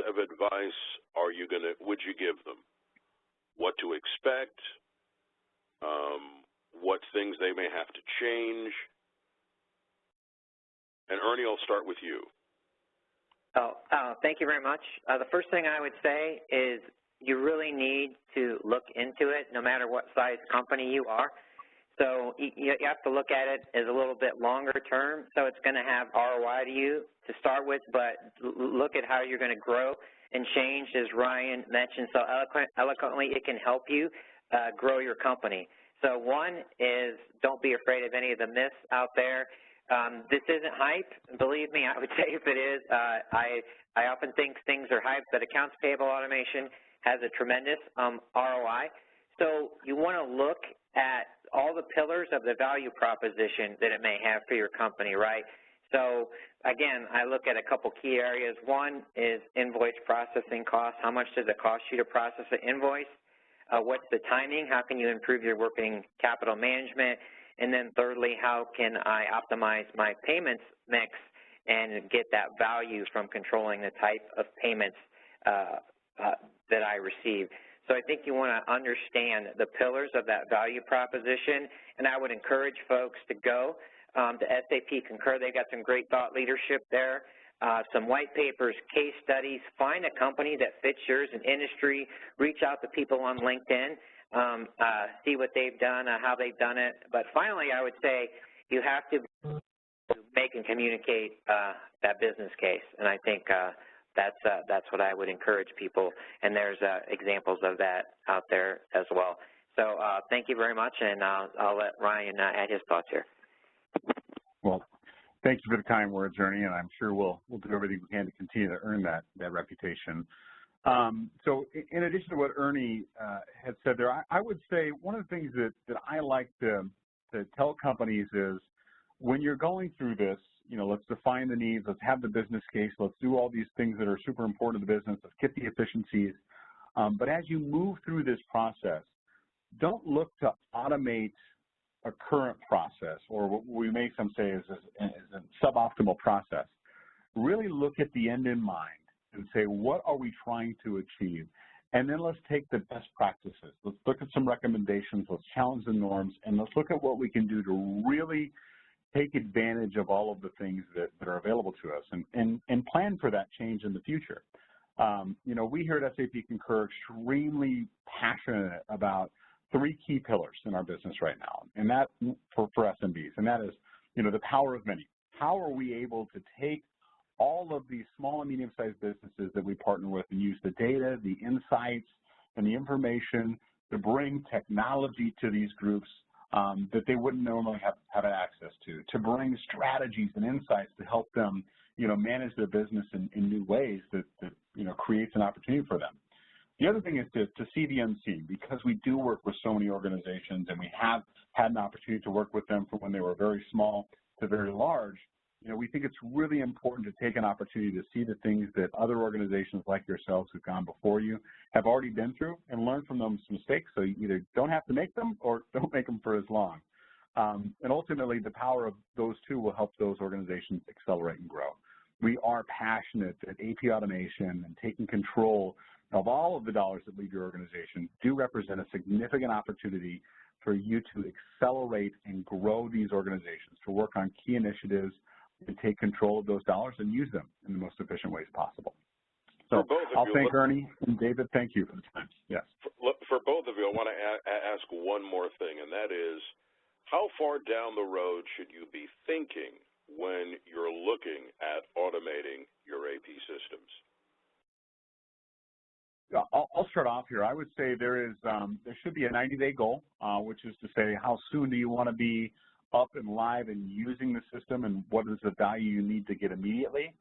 of advice would you give them? What to expect? What things they may have to change? And Ernie, I'll start with you. Thank you very much. The first thing I would say is you really need to look into it no matter what size company you are. So you have to look at it as a little bit longer term, so it's going to have ROI to you to start with, but look at how you're going to grow and change, as Ryan mentioned so eloquently. It can help you grow your company. So one is don't be afraid of any of the myths out there. This isn't hype. Believe me, I would say if it is, I often think things are hype, but accounts payable automation has a tremendous ROI. So you want to look at all the pillars of the value proposition that it may have for your company, right? So again, I look at a couple key areas. One is invoice processing costs. How much does it cost you to process an invoice? What's the timing? How can you improve your working capital management? And then thirdly, how can I optimize my payments mix and get that value from controlling the type of payments that I receive? So I think you want to understand the pillars of that value proposition, and I would encourage folks to go to SAP Concur. They've got some great thought leadership there, some white papers, case studies. Find a company that fits yours in industry. Reach out to people on LinkedIn. See what they've done, how they've done it. But finally, I would say you have to make and communicate that business case, and I think that's what I would encourage people, and there's examples of that out there as well. So thank you very much, and I'll let Ryan add his thoughts here. Well, thank you for the kind words, Ernie, and I'm sure we'll do everything we can to continue to earn that reputation. So in addition to what Ernie had said there, I would say one of the things that I like to tell companies is when you're going through this, let's define the needs, let's have the business case, let's do all these things that are super important to the business, let's get the efficiencies. But as you move through this process, don't look to automate a current process, or what we may some say is a suboptimal process. Really look at the end in mind and say, what are we trying to achieve? And then let's take the best practices. Let's look at some recommendations, let's challenge the norms, and let's look at what we can do to really take advantage of all of the things that are available to us and plan for that change in the future. We here at SAP Concur are extremely passionate about three key pillars in our business right now, and that for SMBs, and that is, the power of many. How are we able to take all of these small and medium-sized businesses that we partner with and use the data, the insights, and the information to bring technology to these groups that they wouldn't normally have access to bring strategies and insights to help them, manage their business in new ways that creates an opportunity for them. The other thing is to see the unseen, because we do work with so many organizations and we have had an opportunity to work with them from when they were very small to very large. We think it's really important to take an opportunity to see the things that other organizations like yourselves who've gone before you have already been through and learn from those mistakes, so you either don't have to make them or don't make them for as long. And ultimately, the power of those two will help those organizations accelerate and grow. We are passionate that AP automation and taking control of all of the dollars that leave your organization do represent a significant opportunity for you to accelerate and grow these organizations, to work on key initiatives, and take control of those dollars and use them in the most efficient ways possible. So I'll thank Ernie and David. Thank you for the time. Yes. For both of you, I want to ask one more thing, and that is, how far down the road should you be thinking when you're looking at automating your AP systems? I'll start off here. I would say there should be a 90-day goal, which is to say, how soon do you want to be up and live and using the system, and what is the value you need to get immediately.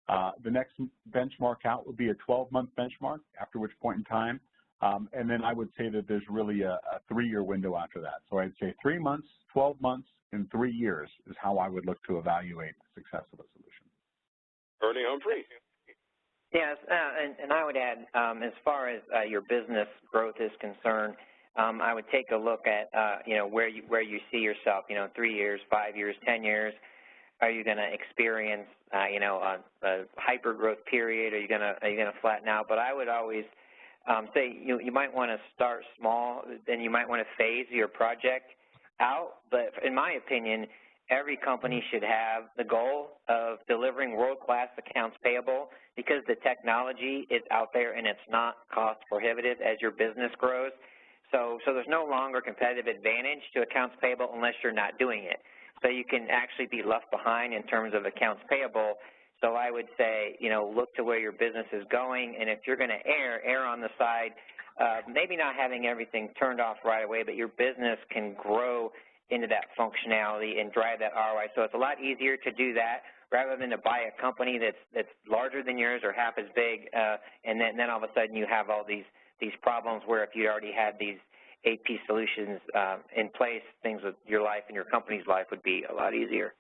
The next benchmark out would be a 12-month benchmark, after which point in time. And then I would say that there's really a 3-year window after that. So I'd say 3 months, 12 months, and 3 years is how I would look to evaluate the success of a solution. Ernie Humphrey. Yes, and I would add, as far as your business growth is concerned, I would take a look at, where you see yourself, 3 years, 5 years, 10 years. Are you going to experience, you know, a hyper growth period? Are you going to flatten out? But I would always say you might want to start small, then you might want to phase your project out. But in my opinion, every company should have the goal of delivering world-class accounts payable because the technology is out there and it's not cost prohibitive as your business grows. So there's no longer competitive advantage to accounts payable unless you're not doing it. So you can actually be left behind in terms of accounts payable. So I would say, you know, look to where your business is going, and if you're going to err on the side, maybe not having everything turned off right away, but your business can grow into that functionality and drive that ROI. So it's a lot easier to do that rather than to buy a company that's larger than yours or half as big, and then all of a sudden you have all these problems where if you already had these AP solutions in place, things with your life and your company's life would be a lot easier.